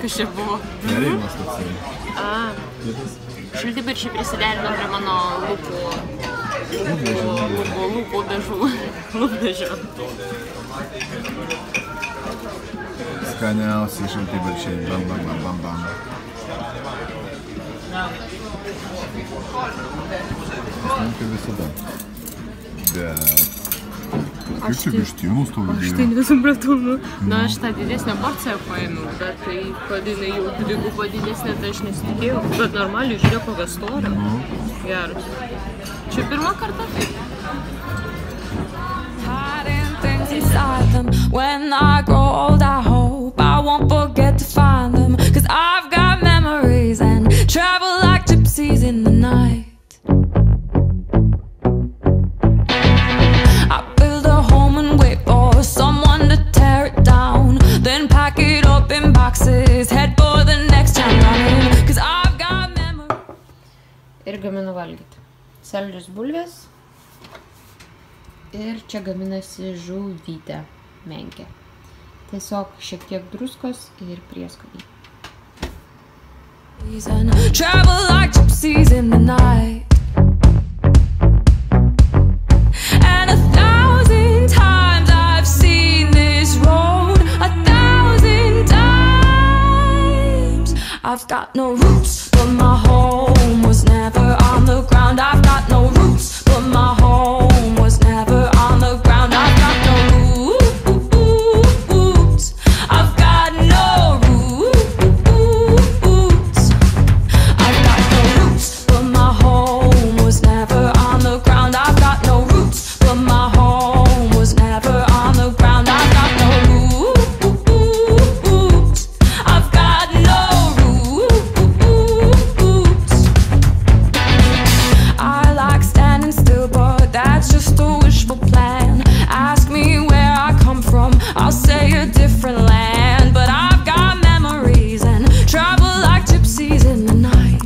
Kas čia buvo? Perėjimas toksai. Šaltibarščiai prisiderino prie mano lūpų dažų. Lūpdažio. Skaniausiai šaltibarščiai. Bam, bam, bam, bam, bam. Man kaip visada. Bet... Kaip čia vištienos to vidėjo? Aš tai nesupratau, nu aš tą didesnę porciją paėmiau, bet tai padinai jau dvigubai didesnė, tai aš nesitikėjau, bet normaliai žiūrėjau kokią storę. Geras. Čia pirmą kartą taip. When I grow old, I hope I won't forget to find them, 'cause I've got memories and travel like gypsies in the night. I build a home and wait for someone to tear it down, then pack it up in boxes, head for the next town running, 'cause I've got memories. Ir gaminu valgyti. Saldžios bulvės. Ir čia gaminasi žuvytė menkė. Tiesiog šiek tiek druskos ir prieskoniai. Travel like gypsies in the night. And 1,000 times I've seen this road, 1,000 times. I've got no roots, but my home was never on the ground. I've got no roots, but my home was never on the ground. I've got no roots. I've got no roots. I've got no roots, but my home was never on the ground. I've got no roots, but my home was never on the ground. I've got no roots. I've got no roots. I like standing still, but that's just a wishful plan. Ask me where I come from, I'll say a different land. But I've got memories and travel like gypsies in the night.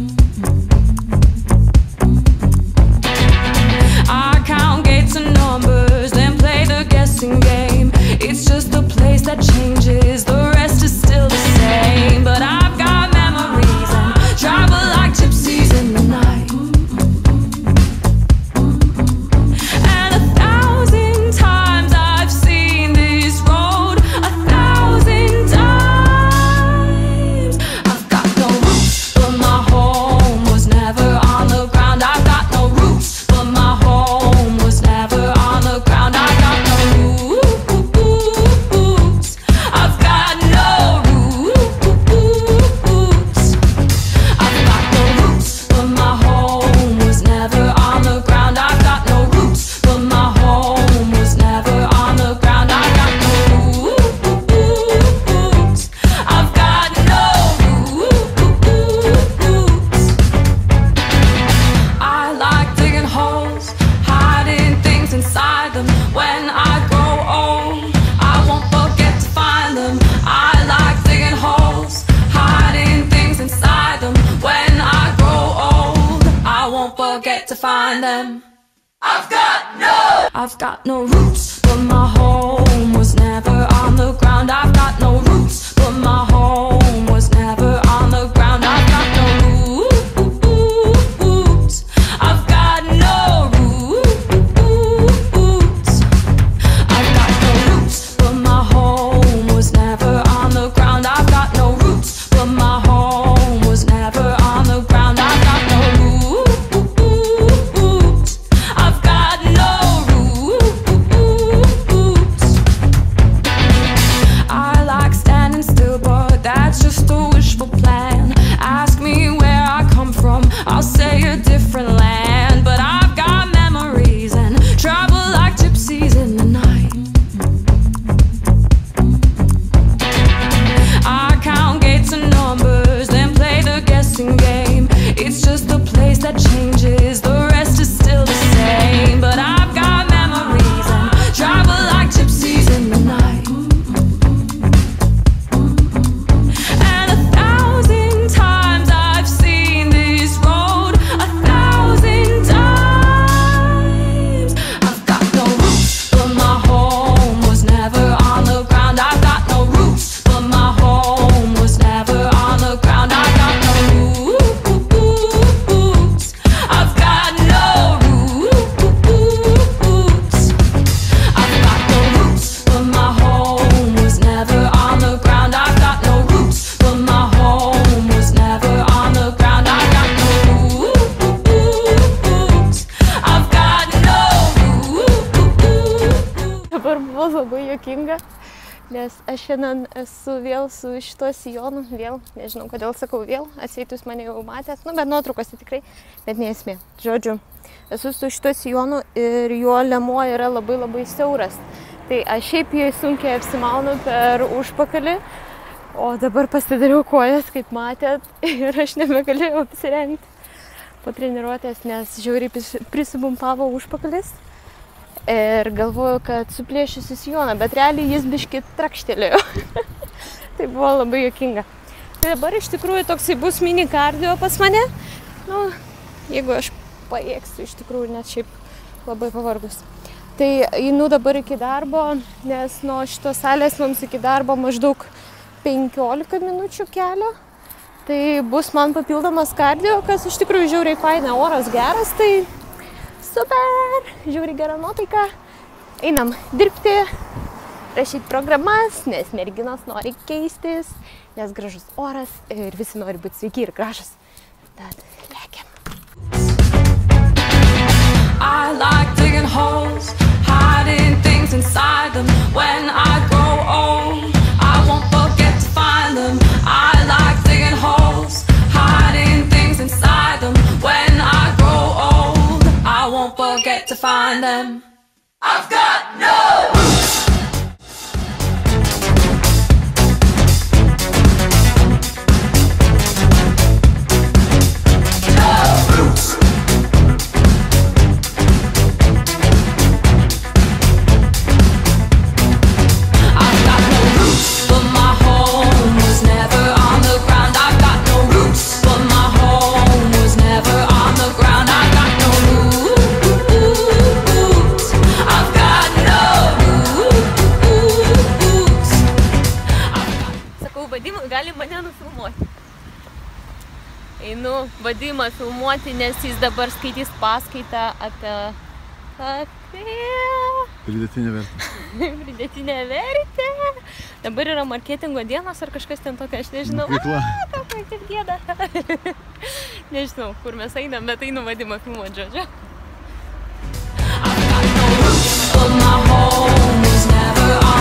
I count gates and numbers, then play the guessing game. It's just a place that changes, the rest is still the same. But I've got memories and travel like gypsies in the night. And 1,000 times I've seen this road, 1,000 times. I've got no roots, but my home was never on the ground. I've got no roots, but my home was never on the ground. I've got no roots. I've got no roots. I've got no roots, but my home was never on the ground. I've got no roots, but my home was never on the ground. I've got no roots. I've got no roots. I like digging holes, hiding things inside them. When I grow old, I won't forget to find them. I like digging holes, hiding things inside them. When I grow old, I won't forget to find them. I've got no roots, but my home was never on the ground. I've got no roots, but my home was never on the ground. I've got no roots. I've got no roots. I've got no roots, but my home was never on the ground. I've got no roots, but my home was never on the ground. I've got no roots. I've got no roots. I like galas labai juokinga, nes aš šiandien esu vėl su šituo sijonu, vėl, nežinau kodėl sakau vėl, atseit jūs mane jau matėt, nu bet nuotraukose tikrai, bet neesmė. Žodžiu, esu su šituo sijonu ir jo liemuo yra labai labai siauras. Tai aš šiaip jį sunkiai apsimaunu per užpakalį, o dabar pasidariau kojas, kaip matėt, ir aš nebegalėjau apsirengti po treniruotės, nes žiauriai prisibumpavo užpakalis. Ir galvoju, kad suplėšysiu sijoną, bet realiai jis biškį trakštelėjo. Tai buvo labai juokinga. Tai dabar iš tikrųjų toksai bus mini kardio pas mane. Nu, jeigu aš pajėgsiu iš tikrųjų, net šiaip labai pavargus. Tai einu dabar iki darbo, nes nuo šitos salės mums iki darbo maždaug 15 minučių kelio. Tai bus man papildomas kardio, kas iš tikrųjų žiauriai faina, oras geras, tai super, žiauriai gera nuotaika. Einam dirbti, rašyti programas, nes merginos nori keistis, nes gražus oras ir visi nori būti sveiki ir gražus. Tad lėkiam. I like digging holes, hiding things inside them. When I grow old, I won't forget to find them. I like digging holes, hiding things inside them. When I grow old, I won't forget to find them. I've got no roots. Einu Vadimą filmuoti, nes jis dabar skaitys paskaitą apie pridėtinę vertę. Pridėtinę vertę. Dabar yra marketingo dienos ar kažkas ten tokio, aš nežinau. Mokykla. Tokio kaip gėda. Nežinau, kur mes einam, bet einu Vadimą filmuoti, žodžiu. I've got no roots, but my home was never on